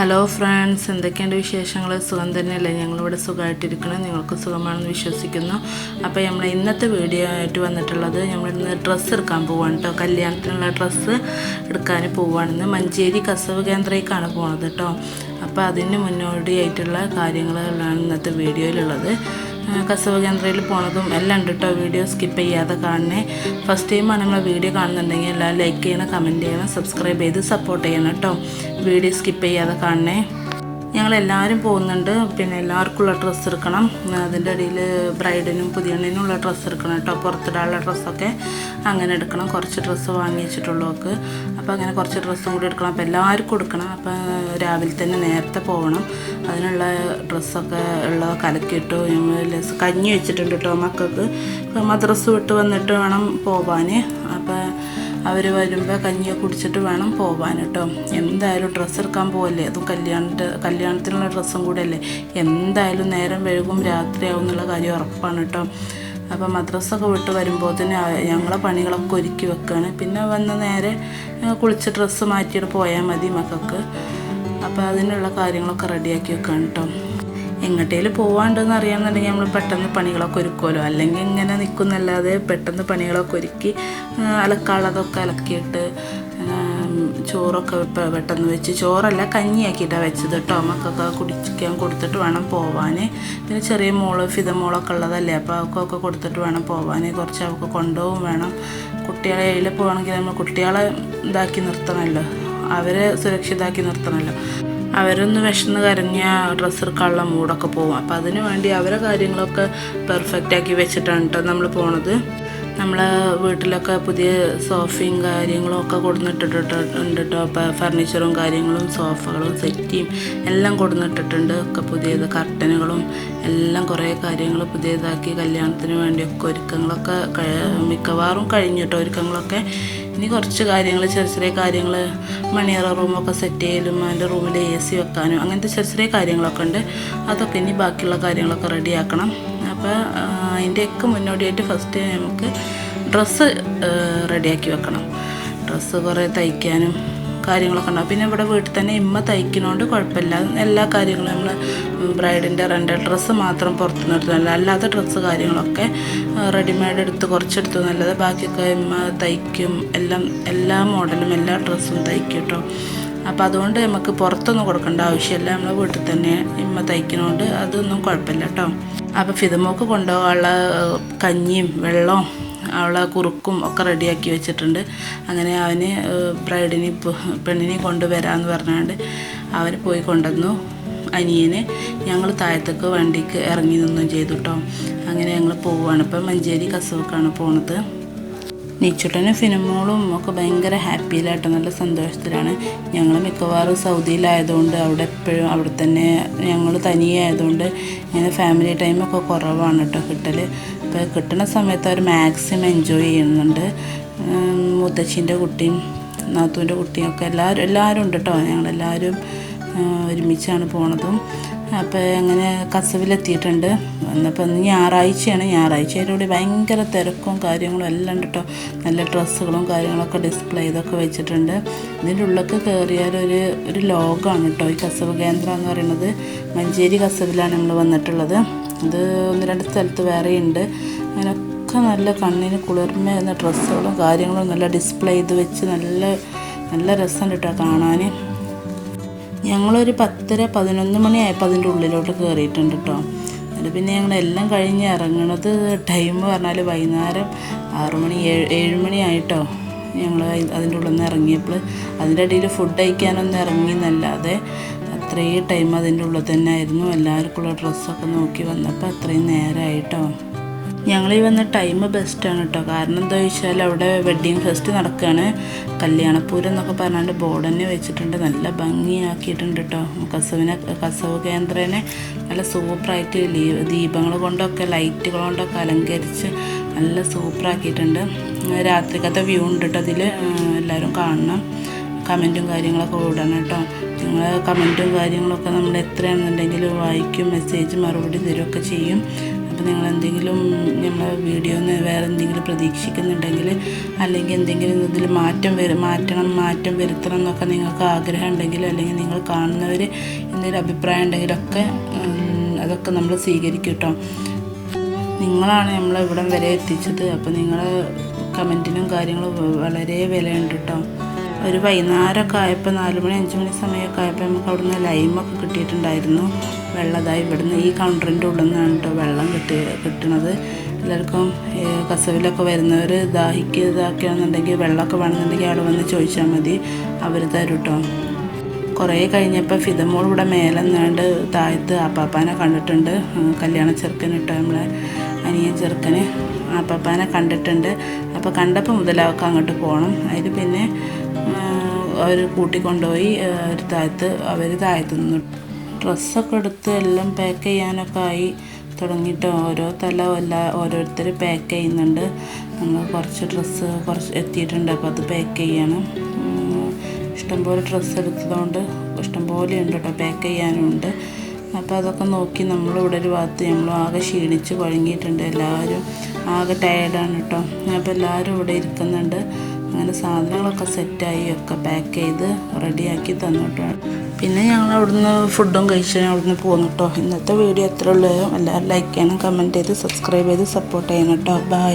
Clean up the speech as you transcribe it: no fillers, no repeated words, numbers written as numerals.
Hello friends, എന്തൊക്കെയുണ്ട് വിശേഷങ്ങൾ? സുഖം തന്നെയല്ലേ? ഞങ്ങളിവിടെ സുഖമായിട്ടിരിക്കണം. നിങ്ങൾക്ക് സുഖമാണെന്ന് വിശ്വസിക്കുന്നു. അപ്പോൾ നമ്മൾ ഇന്നത്തെ വീഡിയോ ആയിട്ട് വന്നിട്ടുള്ളത്, നമ്മളിന്ന് ഡ്രസ്സ് എടുക്കാൻ പോവാണ് കേട്ടോ. കല്യാണത്തിനുള്ള ഡ്രസ്സ് എടുക്കാൻ പോവുകയാണെന്ന് മഞ്ചേരി കസവ് കേന്ദ്രയിലേക്കാണ് പോകുന്നത് കേട്ടോ. അപ്പോൾ അതിന് മുന്നോടിയായിട്ടുള്ള കാര്യങ്ങളാണ് ഇന്നത്തെ വീഡിയോയിലുള്ളത്. കസവ് കേന്ദ്രയിൽ പോണതും എല്ലാം ഉണ്ട് കേട്ടോ. വീഡിയോ സ്കിപ്പ് ചെയ്യാതെ കാണണേ. ഫസ്റ്റ് ടൈമാണ് നമ്മളെ വീഡിയോ കാണുന്നുണ്ടെങ്കിൽ എല്ലാം ലൈക്ക് ചെയ്യണം, കമൻറ്റ് ചെയ്യണം, സബ്സ്ക്രൈബ് ചെയ്ത് സപ്പോർട്ട് ചെയ്യണം കേട്ടോ. വീഡിയോ സ്കിപ്പ് ചെയ്യാതെ കാണണേ. ഞങ്ങളെല്ലാവരും പോകുന്നുണ്ട്. പിന്നെ എല്ലാവർക്കുള്ള ഡ്രസ്സ് എടുക്കണം. അതിൻ്റെ ഇടയിൽ ബ്രൈഡിനും പുതിയണ്ണിനുള്ള ഡ്രസ്സ് എടുക്കണം കേട്ടോ. പുറത്തിടാനുള്ള ഡ്രസ്സൊക്കെ അങ്ങനെ എടുക്കണം. കുറച്ച് ഡ്രസ്സ് വാങ്ങി വെച്ചിട്ടുള്ളവർക്ക്. അപ്പോൾ അങ്ങനെ കുറച്ച് ഡ്രസ്സും കൂടി എടുക്കണം. അപ്പോൾ എല്ലാവർക്കും എടുക്കണം. അപ്പോൾ രാവിലെ തന്നെ നേരത്തെ പോകണം. അതിനുള്ള ഡ്രസ്സൊക്കെ ഉള്ളതൊക്കെ അലക്കിയിട്ടു. കഞ്ഞി വെച്ചിട്ടുണ്ട് കേട്ടോ മക്കൾക്ക്. മദ്രസ വിട്ട് വന്നിട്ട് വേണം പോവാൻ. അപ്പോൾ അവർ വരുമ്പോൾ കഞ്ഞിയൊക്കെ കുടിച്ചിട്ട് വേണം പോവാൻ കേട്ടോ. എന്തായാലും ഡ്രസ്സ് എടുക്കാൻ പോവല്ലേ, അതും കല്യാണത്തിനുള്ള ഡ്രസ്സും കൂടെ അല്ലേ. എന്തായാലും നേരം വൈകും, രാത്രിയാവും എന്നുള്ള കാര്യം ഉറപ്പാണ് കേട്ടോ. അപ്പോൾ മദ്രസൊക്കെ വിട്ട് വരുമ്പോൾ തന്നെ ഞങ്ങളെ പണികളൊക്കെ ഒരുക്കി വെക്കുകയാണ്. പിന്നെ വന്ന് നേരെ കുളിച്ച് ഡ്രസ്സ് മാറ്റിയിട്ട് പോയാൽ മതി മക്കൾക്ക്. അപ്പോൾ അതിനുള്ള കാര്യങ്ങളൊക്കെ റെഡിയാക്കി വെക്കുകയാണ് കേട്ടോ. എങ്ങോട്ടേലും പോവാണ്ടെന്ന് അറിയാമെന്നുണ്ടെങ്കിൽ നമ്മൾ പെട്ടെന്ന് പണികളൊക്കെ ഒരുക്കുമല്ലോ. അല്ലെങ്കിൽ ഇങ്ങനെ നിൽക്കുന്നല്ലാതെ പെട്ടെന്ന് പണികളൊക്കെ ഒരുക്കി അലക്കാനുള്ളതൊക്കെ അലക്കിയിട്ട് ചോറൊക്കെ പെട്ടെന്ന് വെച്ച്, ചോറല്ല കഞ്ഞിയാക്കിയിട്ടാണ് വെച്ചത് കേട്ടോ. മക്കൾക്ക് കുടിക്കാൻ കൊടുത്തിട്ട് വേണം പോവാൻ. പിന്നെ ചെറിയ ഫിദമോളൊക്കെ ഉള്ളതല്ലേ, അപ്പോൾ അവർക്കൊക്കെ കൊടുത്തിട്ട് വേണം പോവാൻ. കുറച്ച് അവർക്ക് കൊണ്ടുപോകും വേണം. കുട്ടികളെ എയിൽ പോവുകയാണെങ്കിൽ നമ്മൾ കുട്ടികളെ ഇതാക്കി നിർത്തണമല്ലോ, അവരെ സുരക്ഷിതമാക്കി നിർത്തണമല്ലോ. അവരൊന്ന് വിശന്ന് കരഞ്ഞ ഡ്രസ്സ് എടുക്കാനുള്ള മൂടൊക്കെ പോകും. അപ്പോൾ അതിന് വേണ്ടി അവരെ കാര്യങ്ങളൊക്കെ പെർഫെക്റ്റാക്കി വെച്ചിട്ടാണ് കേട്ടോ നമ്മൾ പോണത്. നമ്മളെ വീട്ടിലൊക്കെ പുതിയ സോഫയും കാര്യങ്ങളും ഒക്കെ കൊടുന്നിട്ടിട്ടുണ്ട് കേട്ടോ. അപ്പോൾ ഫർണിച്ചറും കാര്യങ്ങളും സോഫകളും സെറ്റിയും എല്ലാം കൊടുന്നിട്ടിട്ടുണ്ട്. ഒക്കെ പുതിയത് കർട്ടനുകളും എല്ലാം കുറേ കാര്യങ്ങൾ പുതിയതാക്കി കല്യാണത്തിന് വേണ്ടിയൊക്കെ ഒരുക്കങ്ങളൊക്കെ മിക്കവാറും കഴിഞ്ഞു കേട്ടോ. ഒരുക്കങ്ങളൊക്കെ ഇനി കുറച്ച് കാര്യങ്ങൾ, ചെറിയ ചെറിയ കാര്യങ്ങൾ, മണിയറ റൂമൊക്കെ സെറ്റ് ചെയ്യലും അതിൻ്റെ റൂമിൽ AC വെക്കാനും അങ്ങനത്തെ ചെറിയ ചെറിയ കാര്യങ്ങളൊക്കെ ഉണ്ട്. അതൊക്കെ ഇനി ബാക്കിയുള്ള കാര്യങ്ങളൊക്കെ റെഡിയാക്കണം. അപ്പോൾ അതിൻ്റെയൊക്കെ മുന്നോടിയായിട്ട് ഫസ്റ്റ് നമുക്ക് ഡ്രസ്സ് റെഡിയാക്കി വെക്കണം. ഡ്രസ്സ് കുറേ തയ്ക്കാനും കാര്യങ്ങളൊക്കെ ഉണ്ടാവും. പിന്നെ ഇവിടെ വീട്ടിൽ തന്നെ ഇമ്മ തയ്ക്കുന്നതുകൊണ്ട് കുഴപ്പമില്ല. എല്ലാ കാര്യങ്ങളും നമ്മൾ ബ്രൈഡിൻ്റെ റെൻ്റൽ ഡ്രസ്സ് മാത്രം പുറത്തുനിന്ന് എടുത്തല്ല, അല്ലാത്ത ഡ്രസ്സ് കാര്യങ്ങളൊക്കെ റെഡിമെയ്ഡ് എടുത്ത് കുറച്ചെടുത്തു നല്ലത്. ബാക്കിയൊക്കെ ഇമ്മ തയ്ക്കും. എല്ലാ മോഡലും എല്ലാ ഡ്രസ്സും തയ്ക്കും കേട്ടോ. അപ്പോൾ അതുകൊണ്ട് നമുക്ക് പുറത്തൊന്നും കൊടുക്കേണ്ട ആവശ്യമില്ല. നമ്മളെ വീട്ടിൽ തന്നെ ഇമ്മ തയ്ക്കുന്നതുകൊണ്ട് അതൊന്നും കുഴപ്പമില്ല കേട്ടോ. അപ്പോൾ ഫിദമോക്ക് കൊണ്ടുപോകാനുള്ള കഞ്ഞിയും വെള്ളവും അവളെ കുറുക്കും ഒക്കെ റെഡിയാക്കി വെച്ചിട്ടുണ്ട്. അങ്ങനെ അവന് പെണ്ണിനെ കൊണ്ടുവരാമെന്ന് പറഞ്ഞുകൊണ്ട് അവന് പോയി കൊണ്ടുവന്നു. അനിയന് ഞങ്ങൾ താഴത്തേക്ക് വണ്ടിക്ക് ഇറങ്ങി നിന്നും ചെയ്തു കേട്ടോ. അങ്ങനെ ഞങ്ങൾ പോവുകയാണ്. ഇപ്പം മഞ്ചേരി കസവക്കാണ് പോണത്. നീച്ചുട്ടനും ഫിനമോളും ഒക്കെ ഭയങ്കര ഹാപ്പിയിലാട്ടോ, നല്ല സന്തോഷത്തിലാണ്. ഞങ്ങൾ മിക്കവാറും സൗദിയിലായതുകൊണ്ട് അവിടെ തന്നെ ഞങ്ങൾ തനിയെ ആയതുകൊണ്ട് ഇങ്ങനെ ഫാമിലി ടൈമൊക്കെ കുറവാണ് കേട്ടോ കിട്ടൽ. അപ്പോൾ കിട്ടുന്ന സമയത്ത് അവർ മാക്സിമം എൻജോയ് ചെയ്യുന്നുണ്ട്. മുത്തച്ഛൻ്റെ കുട്ടിയും നാത്തൂൻ്റെ കുട്ടിയും ഒക്കെ എല്ലാവരും ഉണ്ട് കേട്ടോ. ഞങ്ങളെല്ലാവരും ഒരുമിച്ചാണ് പോണതും. അപ്പോൾ അങ്ങനെ കസവിലെത്തിയിട്ടുണ്ട്. എന്നപ്പോൾ ഇന്ന് ഞായറാഴ്ചയാണ്. ഞായറാഴ്ചയോടുകൂടി ഭയങ്കര തിരക്കും കാര്യങ്ങളും എല്ലാം ഉണ്ട് കേട്ടോ. നല്ല ഡ്രസ്സുകളും കാര്യങ്ങളൊക്കെ ഡിസ്പ്ലേ ചെയ്തൊക്കെ വെച്ചിട്ടുണ്ട്. ഇതിൻ്റെ ഉള്ളിലേക്ക് കയറിയാൽ ഒരു ലോകമാണ് കേട്ടോ ഈ കസവ് കേന്ദ്രം എന്ന് പറയുന്നത്. മഞ്ചേരി കസവിലാണ് നമ്മൾ വന്നിട്ടുള്ളത്. ഇത് 1-2 സ്ഥലത്ത് വേറെയുണ്ട്. അങ്ങനെയൊക്കെ നല്ല കണ്ണിന് കുളിർമ എന്ന ഡ്രസ്സുകളും കാര്യങ്ങളും നല്ല ഡിസ്പ്ലേ ചെയ്ത് വെച്ച് നല്ല രസമുണ്ട് കേട്ടോ കാണാൻ. ഞങ്ങളൊരു 10-11 മണിയായപ്പോൾ അതിൻ്റെ ഉള്ളിലോട്ട് കയറിയിട്ടുണ്ട് കേട്ടോ. എന്നിട്ട് പിന്നെ ഞങ്ങളെല്ലാം കഴിഞ്ഞ് ഇറങ്ങണത് ടൈം പറഞ്ഞാൽ വൈകുന്നേരം 6 മണി 7 മണിയായിട്ടോ. ഞങ്ങൾ അതിൻ്റെ ഉള്ളിൽ നിന്ന് ഇറങ്ങിയപ്പോൾ അതിൻ്റെ ഇടയിൽ ഫുഡ് കഴിക്കാനൊന്നും ഇറങ്ങി എന്നല്ലാതെ അത്രയും ടൈം അതിൻ്റെ ഉള്ളിൽ തന്നെ ആയിരുന്നു. എല്ലാവർക്കുള്ള ഡ്രസ്സൊക്കെ നോക്കി വന്നപ്പോൾ അത്രയും നേരമായിട്ടോ. ഞങ്ങളീ വന്ന ടൈം ബെസ്റ്റാണ് കേട്ടോ. കാരണം എന്താ വെച്ചാൽ അവിടെ വെഡ്ഡിങ് ഫെസ്റ്റ് നടക്കുകയാണ്. കല്യാണപ്പൂരം എന്നൊക്കെ പറഞ്ഞാണ്ട് ബോർഡ് തന്നെ വെച്ചിട്ടുണ്ട്. നല്ല ഭംഗിയാക്കിയിട്ടുണ്ട് കേട്ടോ. കസവ് കേന്ദ്രനെ നല്ല സൂപ്പറായിട്ട് ദീപങ്ങൾ കൊണ്ടൊക്കെ ലൈറ്റുകൾ കൊണ്ടൊക്കെ അലങ്കരിച്ച് നല്ല സൂപ്പറാക്കിയിട്ടുണ്ട്. രാത്രിക്കത്തെ വ്യൂ ഉണ്ട് കേട്ടോ അതിൽ. എല്ലാവരും കാണണം. കമൻറ്റും കാര്യങ്ങളൊക്കെ ഇടണം കേട്ടോ. നിങ്ങൾ കമൻറ്റും കാര്യങ്ങളൊക്കെ നമ്മൾ എത്രയാണെന്നുണ്ടെങ്കിൽ വായിക്കും, മെസ്സേജ് മറുപടി തരുമൊക്കെ ചെയ്യും. അപ്പോൾ അപ്പോൾ നിങ്ങൾ എന്തെങ്കിലും നമ്മളെ വീഡിയോന്ന് വേറെ എന്തെങ്കിലും പ്രതീക്ഷിക്കുന്നുണ്ടെങ്കിൽ അല്ലെങ്കിൽ എന്തെങ്കിലും ഇതിൽ മാറ്റം വരുത്തണം എന്നൊക്കെ നിങ്ങൾക്ക് ആഗ്രഹം ഉണ്ടെങ്കിൽ അല്ലെങ്കിൽ നിങ്ങൾ കാണുന്നവർ എന്തെങ്കിലും അഭിപ്രായം ഉണ്ടെങ്കിലൊക്കെ അതൊക്കെ നമ്മൾ സ്വീകരിക്കും കേട്ടോ. നിങ്ങളാണ് നമ്മളെ ഇവിടം വരെ എത്തിച്ചത്. അപ്പോൾ നിങ്ങളെ കമൻറ്റിനും കാര്യങ്ങളും വളരെ വിലയുണ്ട് കേട്ടോ. ഒരു വൈകുന്നേരമൊക്കെ ആയപ്പോൾ 4 മണി 5 മണി സമയമൊക്കെ ആയപ്പോൾ നമുക്ക് അവിടുന്ന് ലൈമൊക്കെ കിട്ടിയിട്ടുണ്ടായിരുന്നു. വെള്ളതായി ഇവിടുന്ന് ഈ കൗണ്ടറിൻ്റെ ഉള്ളിൽ നിന്നാണ് കേട്ടോ വെള്ളം കിട്ടുന്നത്. എല്ലാവർക്കും കസവിലൊക്കെ വരുന്നവർ ഇതാക്കുകയാണെന്നുണ്ടെങ്കിൽ വെള്ളമൊക്കെ വേണമെന്നുണ്ടെങ്കിൽ അവിടെ വന്ന് ചോദിച്ചാൽ മതി, അവർ തരും കേട്ടോ. കുറേ കഴിഞ്ഞപ്പോൾ ഫിദമോൾ ഇവിടെ മേലെ നിന്നാണ്ട് താഴത്ത് ആപ്പാപ്പാനെ കണ്ടിട്ടുണ്ട്. കല്യാണ ചെറുക്കന് കേട്ടോ, നമ്മളെ അനിയൻ ചെറുക്കന് ആപ്പാപ്പാനെ കണ്ടിട്ടുണ്ട്. അപ്പോൾ കണ്ടപ്പോൾ മുതലാവൊക്കെ അങ്ങോട്ട് പോകണം. അതിൽ പിന്നെ അവർ കൂട്ടിക്കൊണ്ടുപോയി അവർ താഴത്ത് നിന്നു. ഡ്രസ്സൊക്കെ എടുത്ത് എല്ലാം പാക്ക് ചെയ്യാനൊക്കെ ആയി തുടങ്ങിയിട്ട് ഓരോരുത്തർ പാക്ക് ചെയ്യുന്നുണ്ട്. നമ്മൾ കുറച്ച് ഡ്രസ്സ് എത്തിയിട്ടുണ്ട്. അപ്പോൾ അത് പാക്ക് ചെയ്യണം. ഇഷ്ടംപോലെ ഡ്രസ്സ് എടുത്തതുകൊണ്ട് ഇഷ്ടംപോലെ ഉണ്ട് കേട്ടോ, പാക്ക് ചെയ്യാനുണ്ട്. അപ്പോൾ അതൊക്കെ നോക്കി നമ്മളിവിടെ ഒരു ഭാഗത്ത് നമ്മൾ ആകെ ക്ഷീണിച്ച് കുഴങ്ങിയിട്ടുണ്ട്. എല്ലാവരും ആകെ ടയേർഡാണ് കേട്ടോ. അപ്പോൾ എല്ലാവരും ഇവിടെ ഇരിക്കുന്നുണ്ട്. അങ്ങനെ സാധനങ്ങളൊക്കെ സെറ്റായി ഒക്കെ പാക്ക് ചെയ്ത് റെഡിയാക്കി തന്നു കേട്ടോ. പിന്നെ ഞങ്ങൾ അവിടുന്ന് ഫുഡും കഴിച്ച് അവിടുന്ന് പോന്നു കേട്ടോ. ഇന്നത്തെ വീഡിയോ എത്ര ഉള്ളൂ. എല്ലാവരും ലൈക്ക് ചെയ്യണം, കമൻറ്റ് ചെയ്ത് സബ്സ്ക്രൈബ് ചെയ്ത് സപ്പോർട്ട് ചെയ്യണം കേട്ടോ. ബൈ.